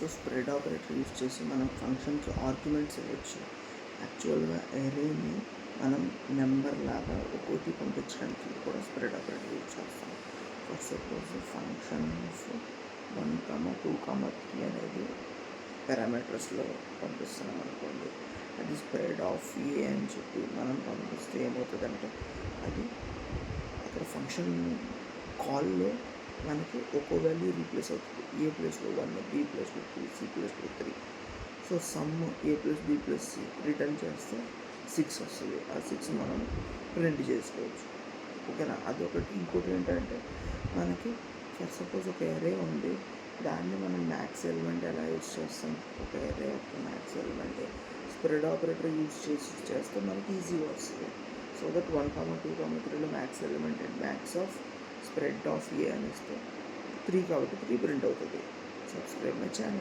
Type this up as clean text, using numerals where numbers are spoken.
So spread operator use చేసి మనం ఫంక్షన్కి ఆర్గ్యుమెంట్స్ ఇవ్వచ్చు. యాక్చువల్గా ఎరేని మనం నెంబర్ లాగా ఒక్కోటి పంపించడానికి కూడా స్ప్రెడ్ ఆపరేటర్ యూజ్ చేస్తాం. ఫర్ సపోజ్ ఫంక్షన్స్ 1, 2, 3 అనేది పారామీటర్స్లో పంపిస్తున్నాం అనుకోండి, అది స్ప్రెడ్ ఆఫ్ ఏ అని చెప్పి మనం పంపిస్తే ఏమవుతుందంటే అది అక్కడ ఫంక్షన్ కాల్లో మనకి ఒక్కో వాల్యూ రీప్లేస్ అవుతుంది. ఏ ప్లేస్లో 1, బి ప్లేస్లో 2, సి ప్లేస్లో 3. So sum a plus b plus c return చేస్తే 6 వస్తుంది. ఆ 6 మనం ప్రింట్ చేసుకోవచ్చు. ఓకేనా, అదొకటి. ఇంకోటి ఏంటంటే మనకి ఫర్ సపోజ్ ఒక ఎరే ఉంది, దాన్ని మనం మ్యాక్స్ ఎలిమెంట్ ఎలా యూజ్ చేస్తాం, ఒక ఎరే ఒక max element spread operator use చేస్తే మనకి ఈజీగా వస్తుంది. సో దట్ 1, 2, 3లో max element and max of spread of A అని ఇస్తే 3 కాబట్టి 3 ప్రింట్ అవుతుంది. Subscribe my channel.